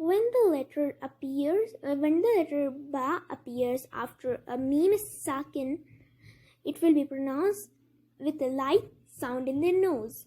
when the letter ba appears after a meme sakin, it will be pronounced with a light sound in the nose.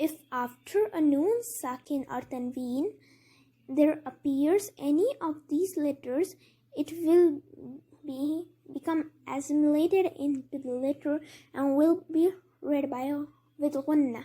If after a noon sakin or tanween there appears any of these letters, it will become assimilated into the letter and will be read by with gunna.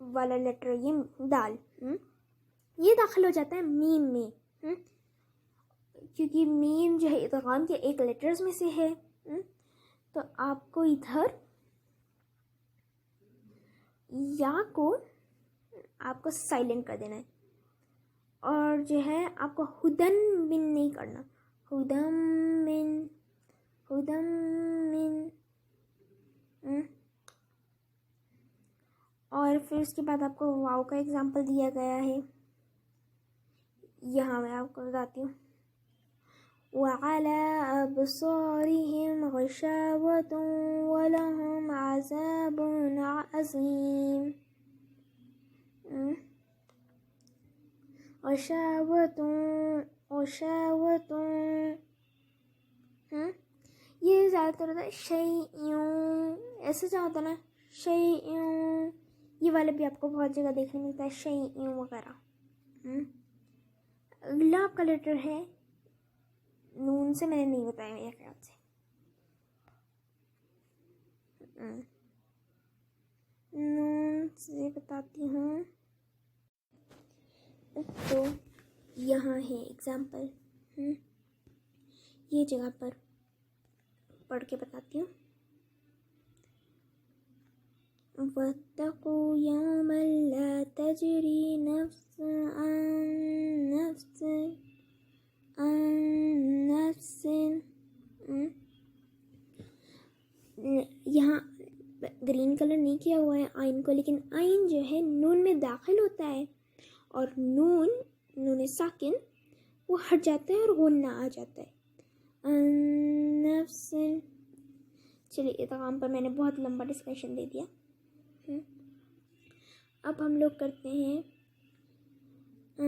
والا letter یہ دال یہ داخل ہو جاتا ہے میم میں، کیونکہ میم جو ہے ادغام کے ایک لیٹرز میں سے ہے. تو آپ کو ادھر یا کو آپ کو سائلنٹ کر دینا ہے، اور جو ہے آپ کو ہدن من نہیں کرنا، ہدم من اور پھر اس کے بعد آپ کو واو کا ایگزامپل دیا گیا ہے. یہاں میں آپ کو بتاتی ہوں. وَعَلَىٰ أَبْصَارِهِمْ غِشَاوَةٌ وَلَهُمْ عَذَابٌ عَظِيمٌ. غشاوة یہ زیادہ تر ہوتا ہے شیئوں، ایسے جو ہوتا ہے نا شیئوں، یہ والے بھی آپ کو بہت جگہ دیکھنے ملتا ہے شیئوں وغیرہ. اگلا آپ کا لیٹر ہے نون سے، میں نے نہیں بتایا میرے خیال سے. نون سے بتاتی ہوں. تو یہاں ہے ایگزامپل، یہ جگہ پر پڑھ کے بتاتی ہوں. وَاتَّقُوا يَوْمًا لَا تَجْرِي نَفْسٌ عَن نَفْسٍ. یہاں گرین کلر نہیں کیا ہوا ہے آئین کو، لیکن آئین جو ہے نون میں داخل ہوتا ہے، اور نون ساکن وہ ہٹ جاتا ہے اور غنہ آ جاتا ہے. نفس. چلیے ادغام پر میں نے بہت لمبا ڈسکشن دے دیا. اب ہم لوگ کرتے ہیں،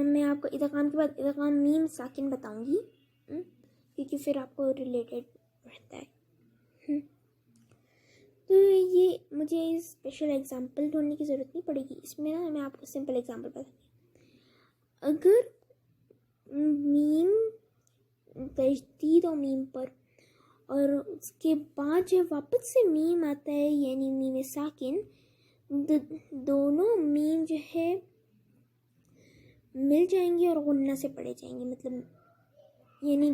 میں آپ کو ادغام کے بعد ادغام میم ساکن بتاؤں گی، کیونکہ پھر آپ کو ریلیٹڈ رہتا ہے. تو یہ مجھے اسپیشل ایگزامپل ڈھونڈنے کی ضرورت نہیں پڑے گی، اس میں نا میں آپ کو سمپل ایگزامپل بتاتی ہوں. اگر میم تشدید اور میم پر، اور اس کے بعد جو واپس سے میم آتا ہے یعنی میم ساکن، دونوں میم جو ہے مل جائیں گے اور غنہ سے پڑھے جائیں گے. مطلب یعنی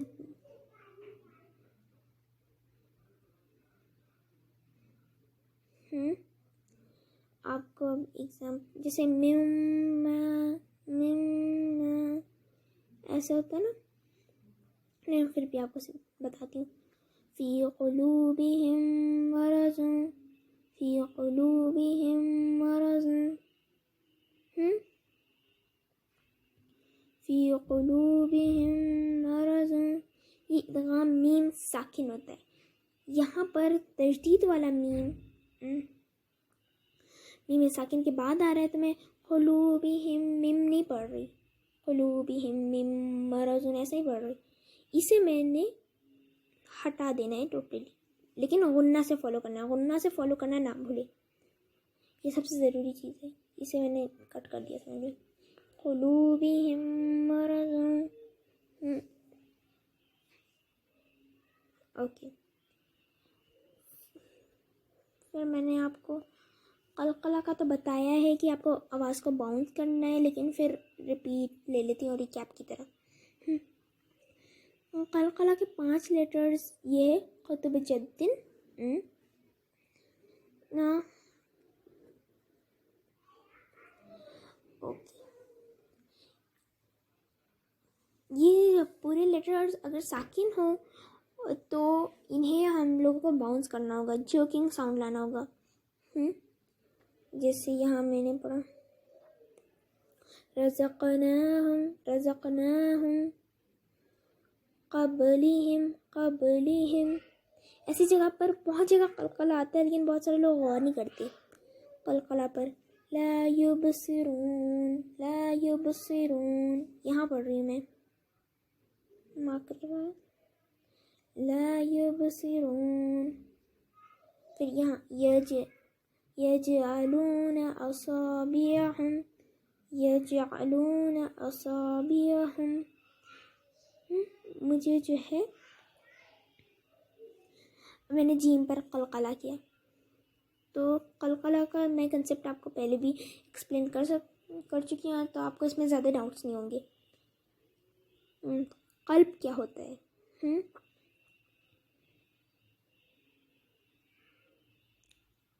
آپ کو ایگزامپل جیسے مم ایسا ہوتا ہے نا، میں پھر بھی آپ کو بتاتی ہوں. فی قلوبہم مرض، فی قلوبہم مرض، فی قلوبہم مرض. یہ ادغام میم ساکن ہوتا ہے. یہاں پر تشدید والا میم ساکن کے بعد آ رہا ہے، تو میں قلوبہم میم نہیں پڑھ رہی، قلوبہم میم مرض ایسا ہی پڑھ رہی. اسے میں نے ہٹا دینا ہے ٹوٹلی، لیکن غنہ سے فالو کرنا ہے. غنہ سے فالو کرنا نہ بھولے، یہ سب سے ضروری چیز ہے. اسے میں نے کٹ کر دیا سمجھ لیں. قلوبہم مرض. اوکے. پھر میں نے آپ کو قلقلہ کا تو بتایا ہے کہ آپ کو آواز کو باؤنس کرنا ہے، لیکن پھر ریپیٹ لے لیتی ہوں ریکیپ کی طرح. قلقلہ کے 5 لیٹرز یہ ہے قطب جدن. یہ پورے لیٹرز اگر ساکن ہوں تو انہیں ہم لوگوں کو باؤنس کرنا ہوگا، جوکنگ ساؤنڈ لانا ہوگا. جیسے یہاں میں نے پڑھا رزقناہم، رزقناہم قبلہم. ایسی جگہ پر بہت جگہ قلقلہ آتا ہے، لیکن بہت سارے لوگ غور نہیں کرتے قلقلہ پر. لا یبصرون، لا یبصرون. یہاں پڑھ رہی ہوں میں، لا یبصرون. پھر یہاں یجعلون اصابعہم، یجعلون اصابعہم. مجھے جو ہے میں نے جیم پر قلقلہ کیا. تو قلقلہ کا میں کنسیپٹ آپ کو پہلے بھی ایکسپلین کر چکی ہوں، تو آپ کو اس میں زیادہ ڈاؤٹس نہیں ہوں گے۔ قلب کیا ہوتا ہے؟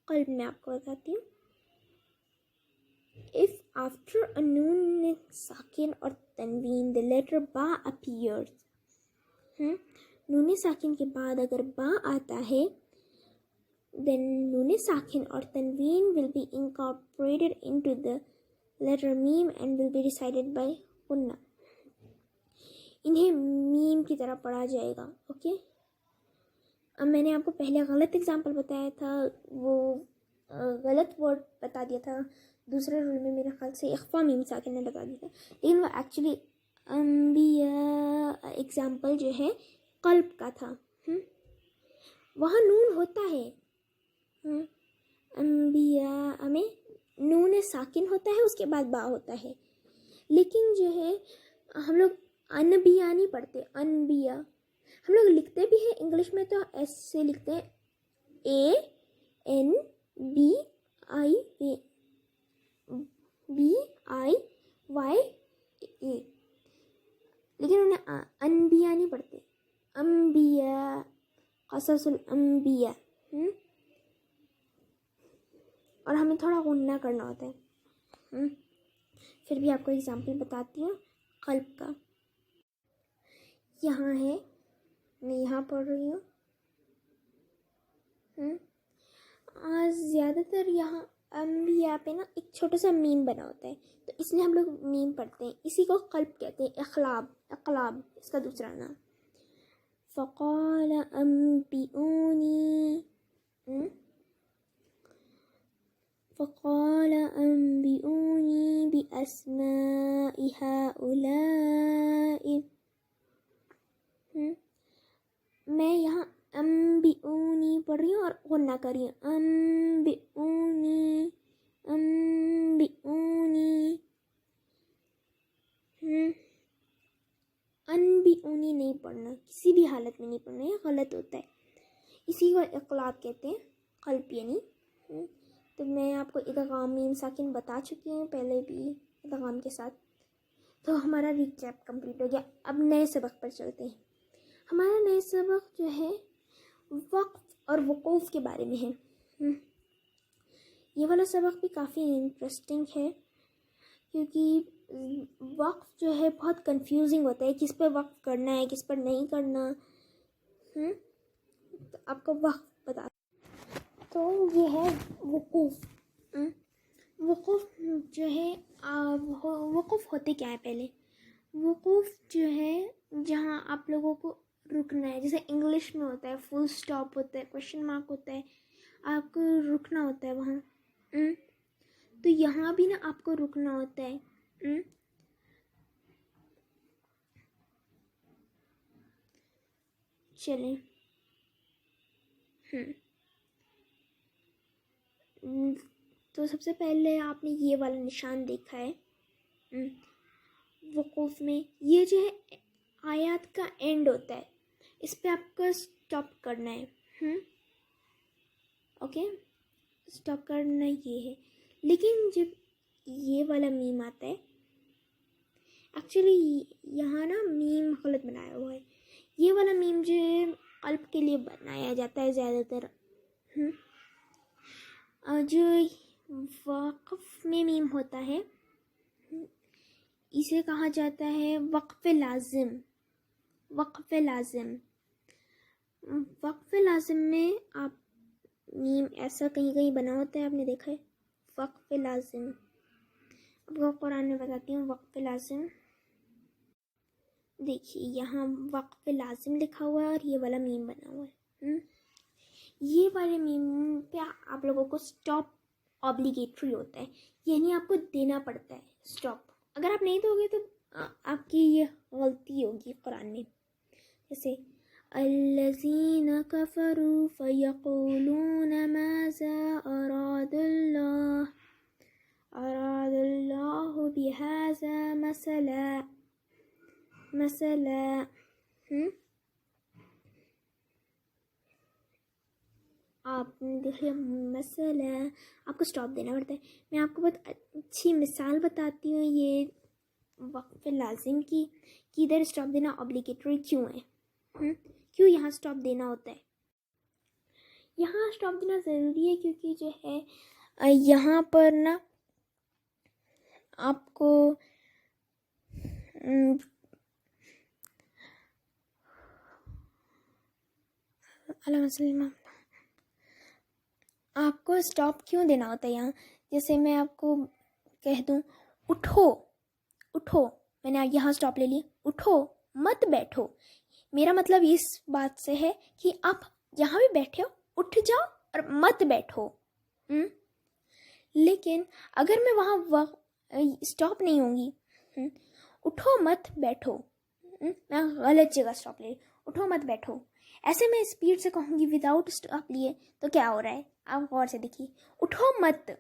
قلب میں آپ کو بتاتی ہوں۔ If after a نون ساکن اور تنوین the letter با appears، نون ساکن کے بعد اگر با آتا ہے then نون ساکن اور تنوین will be incorporated into the letter ma'am and will be recited by غنہ، انہیں میم کی طرح پڑھا جائے گا۔ اوکے، اب میں نے آپ کو پہلے غلط اگزامپل بتایا تھا، وہ غلط ورڈ بتا دیا تھا دوسرے رول میں، میرے خیال سے اخفا میم ساکن نے بتا دیا تھا، لیکن وہ ایکچولی انبیاء اگزامپل جو ہے قلب کا تھا۔ وہاں نون ہوتا ہے، انبیاء میں نون ساکن ہوتا ہے، اس کے بعد با ہوتا ہے، لیکن جو ہے ہم لوگ انبیاء نہیں پڑھتے، انبیاء ہم لوگ لکھتے بھی ہیں انگلش میں تو ایسے لکھتے ہیں ANBIYA، لیکن انہیں انبیاء نہیں پڑھتے، انبیاء، قصص الانبیاء، اور ہمیں تھوڑا غنہ کرنا ہوتا ہے۔ پھر بھی آپ کو اگزامپل بتاتی ہوں قلب کا، یہاں ہے، میں یہاں پڑھ رہی ہوں، زیادہ تر یہاں انبیاء پہ نا ایک چھوٹا سا میم بنا ہوتا ہے، تو اس لیے ہم لوگ میم پڑھتے ہیں، اسی کو قلب کہتے ہیں، اقلاب اس کا دوسرا نام۔ فقال انبئونی باسماء هؤلاء، میں یہاں انبئونی پڑھ رہی ہوں اور غنہ کر رہی ہوں، انبئونی، انبئونی نہیں پڑھنا، کسی بھی حالت میں نہیں پڑھنا، یہ غلط ہوتا ہے، اسی کو اقلاب کہتے ہیں، قلب یعنی۔ تو میں آپ کو ادغام میم ساکن بتا چکی ہوں پہلے بھی ادغام کے ساتھ، تو ہمارا ریکیپ کمپلیٹ ہو گیا۔ اب نئے سبق پر چلتے ہیں۔ ہمارا نئے سبق جو ہے وقف اور وقوف کے بارے میں ہے۔ یہ والا سبق بھی کافی انٹرسٹنگ ہے، کیونکہ وقف جو ہے بہت کنفیوزنگ ہوتا ہے، کس پہ وقف کرنا ہے کس پر نہیں کرنا۔ تو آپ کو وقف بتا، تو یہ ہے وقوف۔ وقوف جو ہے وقوف ہوتے کیا ہے؟ پہلے وقوف جو ہے جہاں آپ لوگوں کو رکنا ہے، جیسے انگلش میں ہوتا ہے فل سٹاپ ہوتا ہے، کوشچن مارک ہوتا ہے، آپ کو رکنا ہوتا ہے وہاں، تو یہاں بھی نا آپ کو رکنا ہوتا ہے۔ چلیں، تو سب سے پہلے آپ نے یہ والا نشان دیکھا ہے وقوف میں، یہ جو ہے آیات کا اینڈ ہوتا ہے، اس پہ آپ کو سٹاپ کرنا ہے۔ اوکے، سٹاپ کرنا یہ ہے، لیکن جب یہ والا میم آتا ہے، ایکچولی یہاں نا میم غلط بنایا ہوا ہے، یہ والا میم جو ہے قلب کے لیے بنایا جاتا ہے زیادہ تر، جو وقف میں میم ہوتا ہے اسے کہا جاتا ہے وقف لازم۔ وقف لازم، وقف لازم میں آپ میم ایسا کہیں کہیں بنا ہوتا ہے، آپ نے دیکھا ہے وقف لازم، اب وہ قرآن میں بتاتی ہوں وقف لازم۔ دیکھیے یہاں وقف لازم لکھا ہوا ہے اور یہ والا میم بنا ہوا ہے، یہ والے میم پہ آپ لوگوں کو سٹاپ اوبلیگیٹری ہوتا ہے، یعنی آپ کو دینا پڑتا ہے سٹاپ، اگر آپ نہیں دو گے تو آپ کی یہ غلطی ہوگی قرآن میں، جیسے الذین کفروا فیقولون ماذا اراد اللہ بہذا مثلا، آپ نے دیکھ لیا مسئلہ، آپ کو اسٹاپ دینا پڑتا ہے. میں آپ کو بہت اچھی مثال بتاتی ہوں یہ وقف لازم کی کہ ادھر اسٹاپ دینا اوبلیگیٹری کیوں ہے. کیوں یہاں اسٹاپ دینا ہوتا ہے؟ یہاں اسٹاپ دینا ضروری ہے کیونکہ جو ہے یہاں پر نا آپ کو آپ کو اسٹاپ کیوں دینا ہوتا ہے یہاں؟ جیسے میں آپ کو کہہ دوں اٹھو، اٹھو، میں نے یہاں اسٹاپ لے لی، اٹھو مت بیٹھو. میرا مطلب اس بات سے ہے کہ آپ جہاں بھی بیٹھے ہو اٹھ جاؤ اور مت بیٹھو. لیکن اگر میں وہاں اسٹاپ نہیں ہوں گی، اٹھو مت بیٹھو، میں غلط جگہ اسٹاپ لے لی، اٹھو مت بیٹھو، ایسے میں اسپیڈ سے کہوں گی وداؤٹ اسٹاپ لیے تو کیا ہو رہا ہے؟ آپ غور سے دیکھیے، اٹھو مت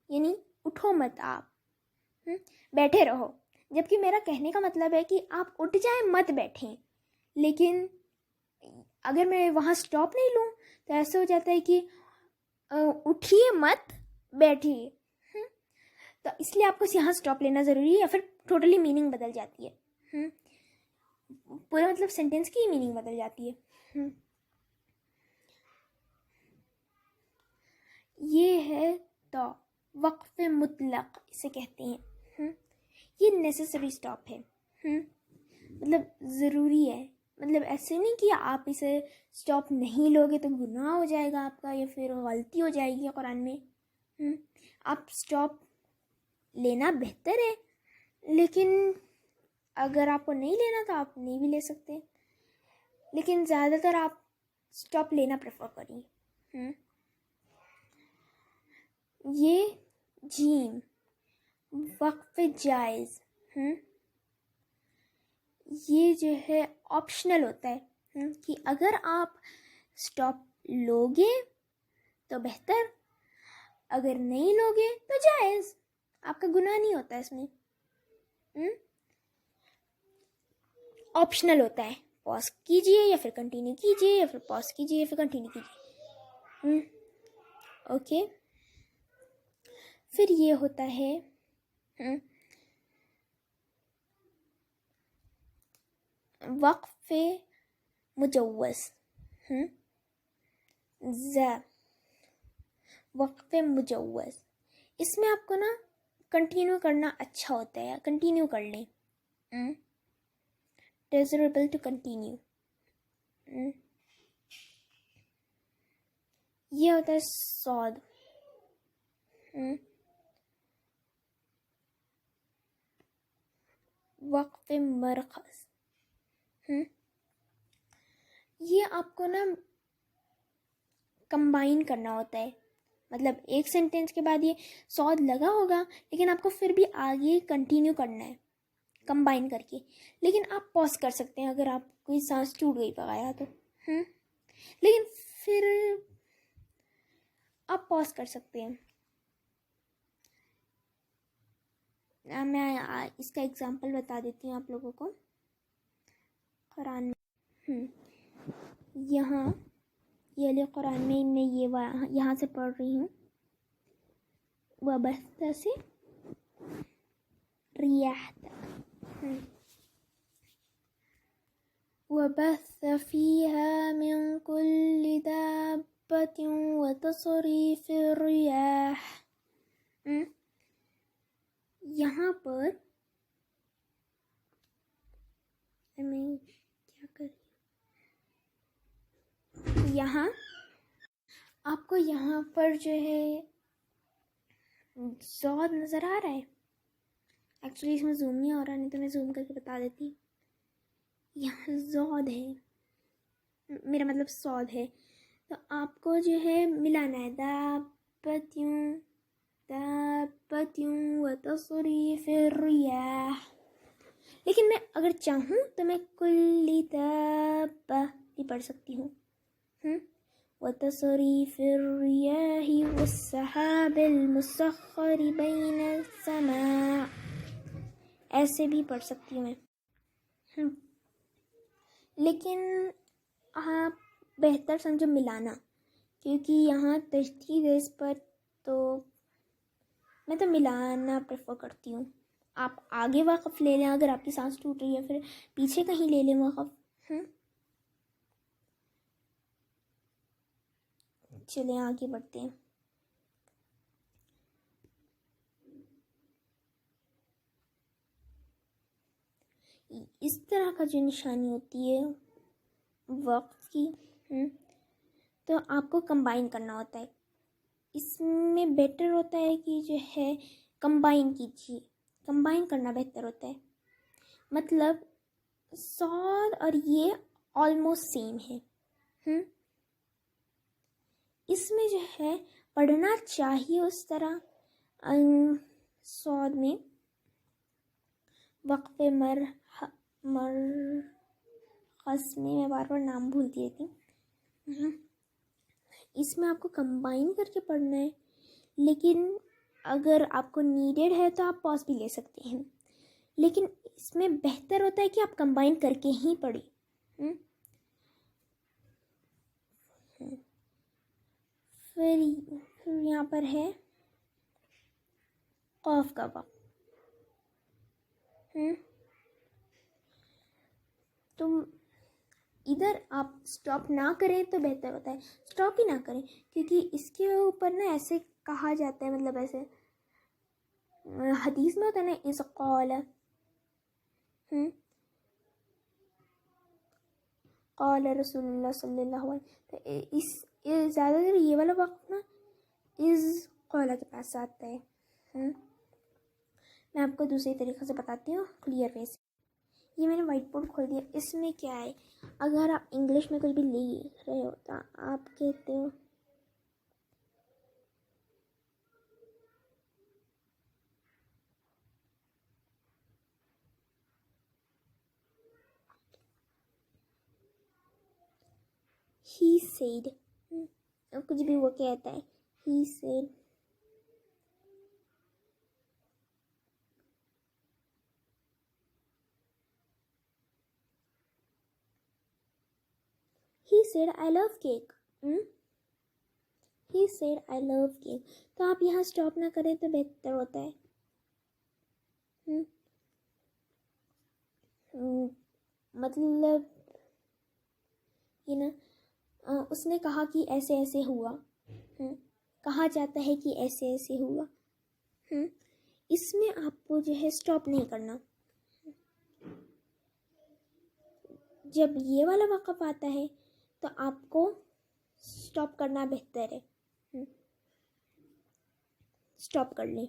یعنی اٹھو مت، آپ بیٹھے رہو، جبکہ میرا کہنے کا مطلب ہے کہ آپ اٹھ جائیں مت بیٹھیں. لیکن اگر میں وہاں اسٹاپ نہیں لوں تو ایسا ہو جاتا ہے کہ اٹھیے مت بیٹھیے. تو اس لیے آپ کو یہاں اسٹاپ لینا ضروری ہے یا پھر ٹوٹلی میننگ بدل جاتی ہے، پورا مطلب سینٹینس کی میننگ بدل جاتی ہے. یہ ہے تو وقف مطلق اسے کہتے ہیں. یہ نیسیسری اسٹاپ ہے، مطلب ضروری ہے. مطلب ایسے نہیں کہ آپ اسے اسٹاپ نہیں لوگے تو گناہ ہو جائے گا آپ کا یا پھر غلطی ہو جائے گی قرآن میں. آپ اسٹاپ لینا بہتر ہے، لیکن اگر آپ کو نہیں لینا تو آپ نہیں بھی لے سکتے، لیکن زیادہ تر آپ اسٹاپ لینا پریفر کریے. یہ جیم وقف جائز یہ جو ہے آپشنل ہوتا ہے کہ اگر آپ اسٹاپ لوگے تو بہتر، اگر نہیں لوگے تو جائز، آپ کا گناہ نہیں ہوتا اس میں. آپشنل ہوتا ہے، پاز کیجئے یا پھر کنٹینیو کیجئے یا پھر پاز کیجئے یا پھر کنٹینیو کیجئے. اوکے. پھر یہ ہوتا ہے وقف مجوز. وقف مجوز اس میں آپ کو نا کنٹینیو کرنا اچھا ہوتا ہے، کنٹینیو کر لیں، ڈیزریبل ٹو کنٹینیو. یہ ہوتا ہے صاد. وقف مرخص یہ آپ کو نا کمبائن کرنا ہوتا ہے، مطلب ایک سینٹینس کے بعد یہ صاد لگا ہوگا لیکن آپ کو پھر بھی آگے کنٹینیو کرنا ہے کمبائن کر کے. لیکن آپ پاز کر سکتے ہیں اگر آپ کوئی سانس ٹوٹ گئی بغایا تو، لیکن پھر آپ پاز کر سکتے ہیں. میں اس کا اگزامپل بتا دیتی ہوں آپ لوگوں کو. قرآن میں یہاں یہ علی قرآن میں یہ یہاں سے پڑھ رہی ہوں، وبث سے ریاح تک، وبث فيها من كل دابة وتصريف الرياح. یہاں پر میں کیا کر یہاں آپ کو یہاں پر جو ہے زود نظر آ رہا ہے. ایکچولی اس میں زوم نہیں ہو رہا، نہیں تو میں زوم کر کے بتا دیتی. یہاں زود ہے، میرا مطلب صاد ہے، تو آپ کو جو ہے ملانا ہے دابتیوں وتصریف الریاح. لیکن میں اگر چاہوں تو میں کلی دابہ بھی پڑھ سکتی ہوں. وتصریف الریاح والسحاب المسخر بین السماء ایسے بھی پڑھ سکتی ہوں میں. لیکن آپ بہتر سمجھو ملانا، کیونکہ یہاں تشدید ہے اس پر، تو میں تو ملانا پریفر کرتی ہوں. آپ آگے وقف لے لیں اگر آپ کی سانس ٹوٹ رہی ہے، پھر پیچھے کہیں لے لیں وقف. چلیں آگے بڑھتے ہیں. اس طرح کا جو نشانی ہوتی ہے وقف کی، تو آپ کو کمبائن کرنا ہوتا ہے. اس میں بیٹر ہوتا ہے کہ جو ہے کمبائن کیجیے، کمبائن کرنا بہتر ہوتا ہے. مطلب صاد اور یہ آلموسٹ سیم ہے. اس میں جو ہے پڑھنا چاہیے اس طرح. صاد میں وقف مرخص میں بار بار نام بھولتی رہتی. اس میں آپ کو کمبائن کر کے پڑھنا ہے، لیکن اگر آپ کو نیڈیڈ ہے تو آپ پاز بھی لے سکتے ہیں، لیکن اس میں بہتر ہوتا ہے کہ آپ کمبائن کر کے ہی پڑھیں. پھر یہاں پر ہے قاف کا وقف. تم ادھر آپ سٹاپ نہ کریں تو بہتر ہوتا ہے، سٹاپ ہی نہ کریں، کیونکہ اس کے اوپر نا ایسے کہا جاتا ہے، مطلب ایسے حدیث میں ہوتا ہے نا اس قال قال رسول اللہ صلی اللہ علیہ وسلم. اس زیادہ تر یہ والا وقت نا اس قال کے پاس آتا ہے. میں آپ کو دوسرے طریقے سے بتاتی ہوں کلیئر وے سے. یہ میں نے وائٹ بورڈ کھول دیا. اس میں کیا ہے، اگر آپ انگلش میں کچھ بھی لکھ رہے ہو تو آپ کہتے ہو he said. کچھ بھی وہ کہتا ہے he said. he said I love cake. he said I love cake. تو آپ یہاں سٹاپ نہ کریں تو بہتر ہوتا ہے. مطلب یہ نا اس نے کہا کہ ایسے ایسے ہوا، کہا جاتا ہے کہ ایسے ایسے ہوا. اس میں آپ کو جو ہے سٹاپ نہیں کرنا. جب یہ والا وقف آتا ہے تو آپ کو سٹاپ کرنا بہتر ہے. سٹاپ کر لیں.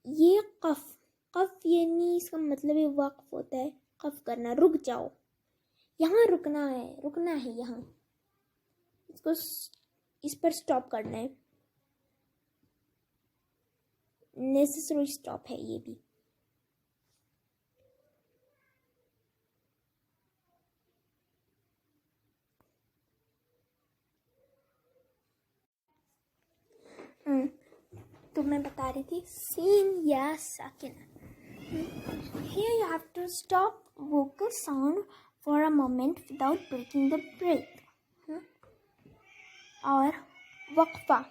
یہ قف یعنی اس کا مطلب وقف ہوتا ہے، قف کرنا، رک جاؤ. یہاں رکنا ہے یہاں اس پر سٹاپ کرنا ہے. نیسسری سٹاپ ہے یہ بھی. تو میں بتا رہی تھی سین یا ساکن. Here you have to stop vocal sound for a moment without breaking the breath. اور وقفہ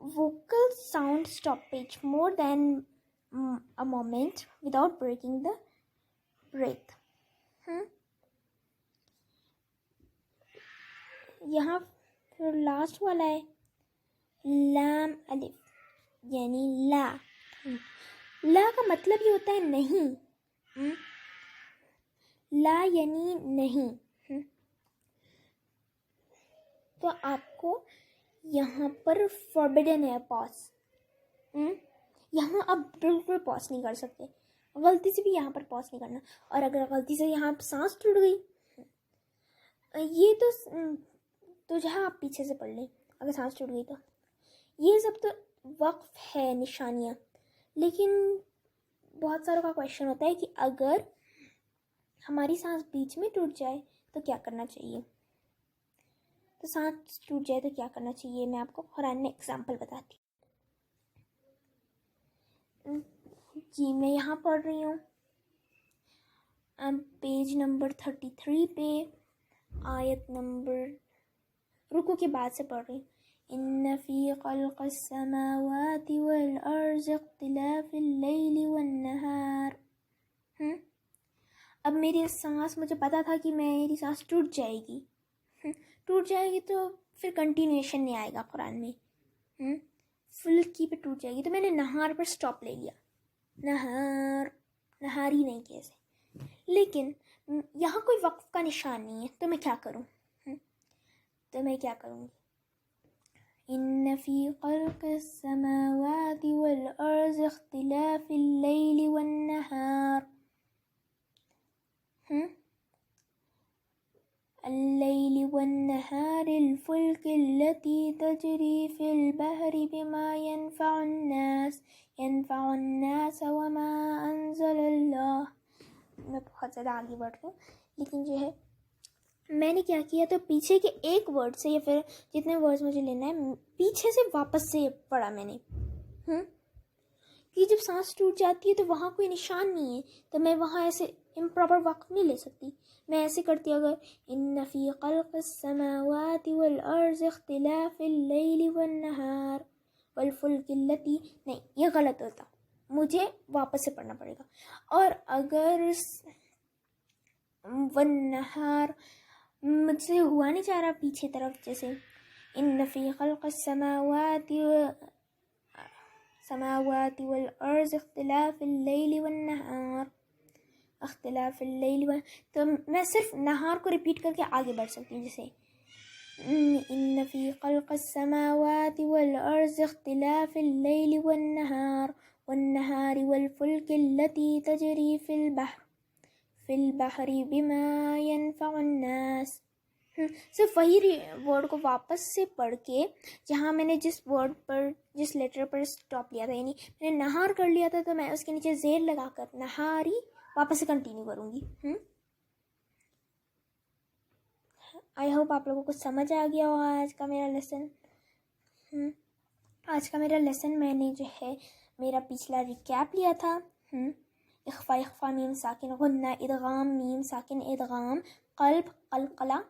vocal sound stoppage more than a moment without breaking the breath. یہاں پھر لاسٹ والا ہے لام الف یعنی لا. لا کا مطلب یہ ہوتا ہے نہیں. لا یعنی نہیں. تو آپ کو یہاں پر فوربیڈن ہے پاس. یہاں آپ بالکل پاس نہیں کر سکتے، غلطی سے بھی یہاں پر پاس نہیں کرنا. اور اگر غلطی سے یہاں سانس ٹوٹ گئی یہ تو جہاں آپ پیچھے سے پڑھ لیں اگر سانس ٹوٹ گئی تو. یہ سب تو وقف ہے نشانیاں. لیکن بہت ساروں کا کویشچن ہوتا ہے کہ اگر ہماری سانس بیچ میں ٹوٹ جائے تو کیا کرنا چاہیے. تو سانس ٹوٹ جائے تو کیا کرنا چاہیے، میں آپ کو قرآن میں ایگزامپل بتاتی ہوں. جی میں یہاں پڑھ رہی ہوں پیج نمبر 33 پہ. آیت نمبر رکو کے بعد سے پڑھ رہی ہوں. ان فی خلق السماوات والارض اختلاف اللیل والنہار. اب میری سانس، مجھے پتا تھا کہ میری سانس ٹوٹ جائے گی. ٹوٹ جائے گی تو پھر کنٹینیوشن نہیں آئے گا قرآن میں. فل کی پہ ٹوٹ جائے گی، تو میں نے نہار پر سٹاپ لے لیا. نہار ہی نہیں کیسے. لیکن یہاں کوئی وقف کا نشان نہیں ہے، تو میں کیا کروں؟ گی ان فی خلق السماوات والارض اختلاف اللیل والنہار. اللیل والنہار الفلک التي تجری فی البحر بما ينفع الناس وما انزل اللہ. میں بہت زیادہ آگے بڑھ رہی ہوں، لیکن جو ہے میں نے کیا کیا، تو پیچھے کے ایک ورڈ سے یا پھر جتنے ورڈز مجھے لینا ہے پیچھے سے واپس سے پڑھا میں نے. کہ جب سانس ٹوٹ جاتی ہے تو وہاں کوئی نشان نہیں ہے، تو میں وہاں ایسے امپراپر وقت نہیں لے سکتی. میں ایسے کرتی، اگر ان فی خلق السماوات والارض اختلاف اللیل والنہار والفلک التی، نہیں یہ غلط ہوتا، مجھے واپس سے پڑھنا پڑے گا. اور اگر والنہار مجھ سے ہوا نہیں چاہ رہا پیچھے طرف، جیسے ان فی خلق السماوات والارض اختلاف اللیل والنہار تو میں صرف نہار کو ریپیٹ کر کے آگے بڑھ سکتی ہوں. جیسے ان فی خلق السماوات والارض اختلاف اللیل والنہار والفلک التی تجری فی البحر بما ينفع الناس. صرف وہی ورڈ کو واپس سے پڑھ کے، جہاں میں نے جس ورڈ پر جس لیٹر پر سٹاپ لیا تھا، یعنی میں نے نہار کر لیا تھا، تو میں اس کے نیچے زیر لگا کر نہاری واپس سے کنٹینیو کروں گی. آئی ہوپ آپ لوگوں کو سمجھ آ گیا ہوگا آج کا میرا لیسن. میں نے جو ہے میرا پچھلا ریکیپ لیا تھا. اخفا میم ساکن، غنہ ادغام میم ساکن ادغام، قلب قلقلہ،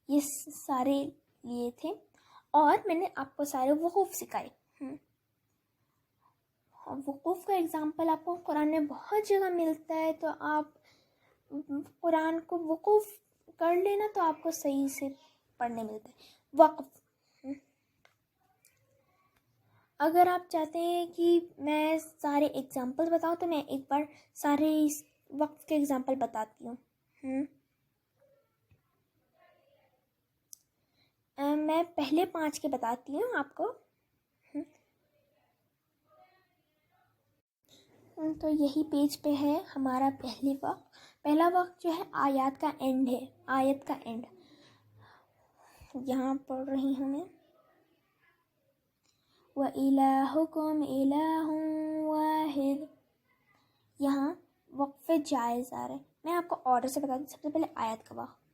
یہ سارے لیے تھے. اور میں نے آپ کو سارے وقوف سکھائے. وقوف کا اگزامپل آپ کو قرآن میں بہت جگہ ملتا ہے، تو آپ قرآن کو وقوف کر لینا تو آپ کو صحیح سے پڑھنے ملتا ہے. وقف، اگر آپ چاہتے ہیں کہ میں سارے اگزامپل بتاؤں تو میں ایک بار سارے وقف کے اگزامپل بتاتی ہوں. میں پہلے 5 کے بتاتی ہوں آپ کو. تو یہی پیج پہ ہے ہمارا پہلا وقت جو ہے آیات کا اینڈ ہے. آیت کا اینڈ یہاں پڑھ رہی ہوں میں. وَإِلَٰهُكُمْ إِلَٰهٌ وَاحِدٌ. یہاں وقف جائز آ رہا ہے. میں آپ کو آرڈر سے بتا دوں. سب سے پہلے آیت کا وقت.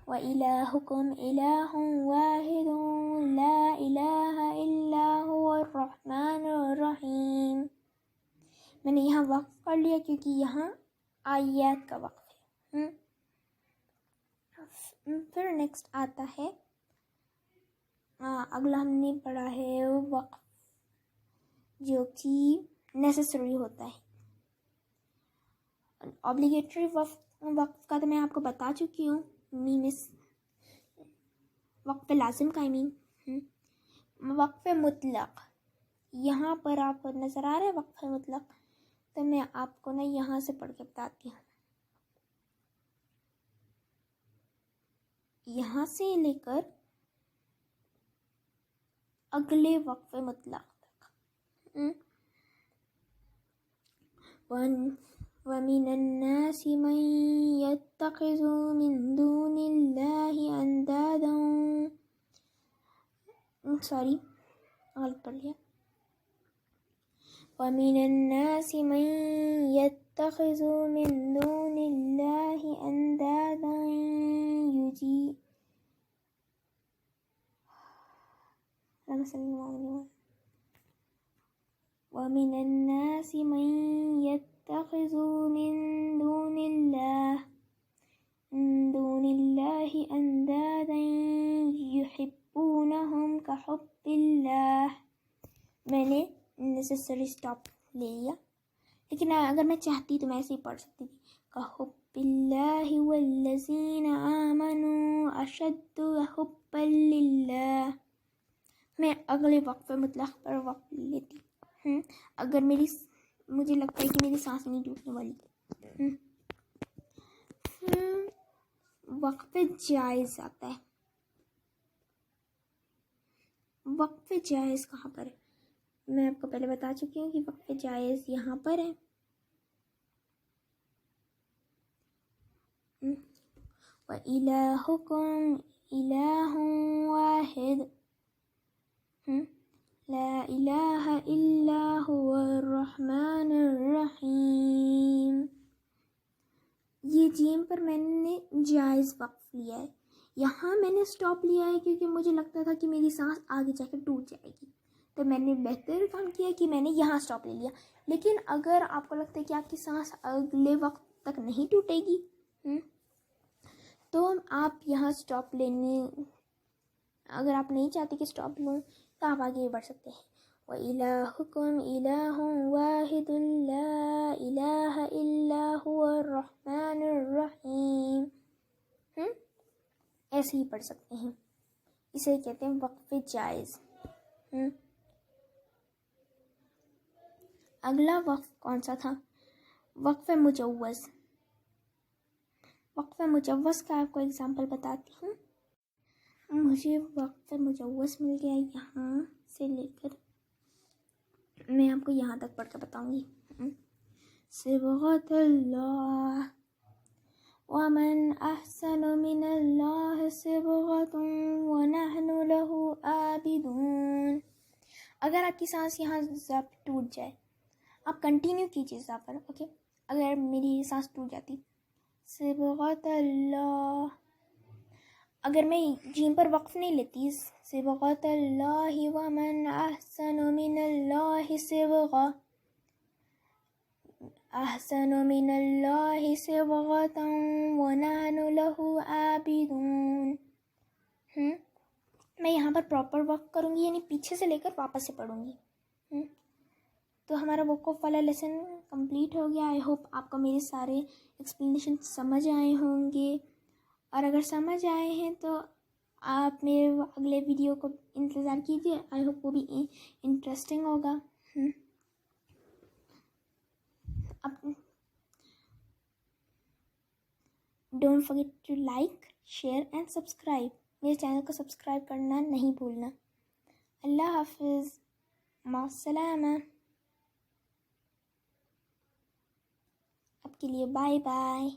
وَإِلَٰهُكُمْ إِلَٰهٌ وَاحِدٌ لَا إِلَٰهَ إِلَّا هُوَ الرَّحْمَٰنُ الرَّحِيمُ. میں نے یہاں وقف کر لیا کیونکہ یہاں آیات کا وقف ہے. پھر نیکسٹ آتا ہے، اگلا ہم نے پڑھا ہے وقف جو کہ نیسسری ہوتا ہے. اوبلیگیٹری وقف کا تو میں آپ کو بتا چکی ہوں. وقف لازم کا وقف مطلق. یہاں پر آپ کو نظر آ رہا ہے وقف مطلق، تو میں آپ کو نا یہاں سے پڑھ کے بتاتی ہوں. یہاں سے لے کر اگلے وقف مطلق تک. وَمِنَ النَّاسِ مَن يَتَّخِذُ مِن دُونِ اللَّهِ أَندَادًا. غلط پڑھ لیا. وَمِنَ النَّاسِ مَن يَتَّخِذُ مِن دُونِ اللَّهِ أَندَادًا وَمِنَ النَّاسِ مَن يَتَّخِذُ مِن دُونِ اللَّهِ میں نے نیسسری اسٹاپ لے لیا، لیکن اگر میں چاہتی تو میں ایسے ہی پڑھ سکتی تھی، کہو باللہ والذین آمنوا اشد حبا للہ. میں اگلے وقفے مطلق پر وقت لیتی ہوں اگر مجھے لگتا ہے کہ میری سانس نہیں ٹوٹنے والی. وقف جائز آتا ہے. وقف جائز کہاں پر ہے؟ میں آپ کو پہلے بتا چکی ہوں کہ وقف جائز یہاں پر ہے. وَإِلَٰهُكُمْ إِلَٰهٌ وَاحِدٌ لا الہ الا هو الرحمن الرحیم. یہ جیم پر میں نے جائز وقف لیا ہے. یہاں میں نے اسٹاپ لیا ہے کیونکہ مجھے لگتا تھا کہ میری سانس آگے جا کے ٹوٹ جائے گی، تو میں نے بہتر کام کیا کہ میں نے یہاں اسٹاپ لے لیا. لیکن اگر آپ کو لگتا ہے کہ آپ کی سانس اگلے وقت تک نہیں ٹوٹے گی تو آپ یہاں اسٹاپ لینے، اگر آپ نہیں چاہتے کہ اسٹاپ لوں تو آپ آگے بڑھ سکتے ہیں. وَإِلَٰهُكُمْ إِلَٰهٌ وَاحِدٌ لَا إِلَٰهَ إِلَّا هُوَ الرَّحْمَٰنُ الرَّحِيمُ. ایسے ہی پڑھ سکتے ہیں. اسے کہتے ہیں وقف جائز. اگلا وقف کون سا تھا؟ وقف مجوز. وقف مجوز کا آپ کو اگزامپل بتاتی ہوں. مجھے وقف مجوز مل گیا یہاں سے لے کر، میں آپ کو یہاں تک پڑھ کے بتاؤں گی. صبغۃ اللہ ومن احسن من اللہ صبغۃ ونحن له عابدون. اگر آپ کی سانس یہاں ضبط ٹوٹ جائے، آپ کنٹینیو کیجیے ضبط. اوکے، اگر میری سانس ٹوٹ جاتی، صبغۃ اللہ، اگر میں جیم پر وقف نہیں لیتی، صبغۃ اللہ ومن احسن من اللہ صبغہ، احسن من اللہ صبغۃ ونحن له عابدون. میں یہاں پر پراپر وقف کروں گی، یعنی پیچھے سے لے کر واپس سے پڑھوں گی. تو ہمارا وقف والا لیسن کمپلیٹ ہو گیا. آئی ہوپ آپ کو میرے سارے ایکسپلینیشن سمجھ آئے ہوں گے، اور اگر سمجھ آئے ہیں تو آپ میرے اگلے ویڈیو کو انتظار کیجیے. آئی ہوپ وہ بھی انٹرسٹنگ ہوگا. Don't forget to like, share and subscribe. میرے چینل کو سبسکرائب کرنا نہیں بھولنا. اللہ حافظ، مع السلامہ. اب کے لیے بائے بائے.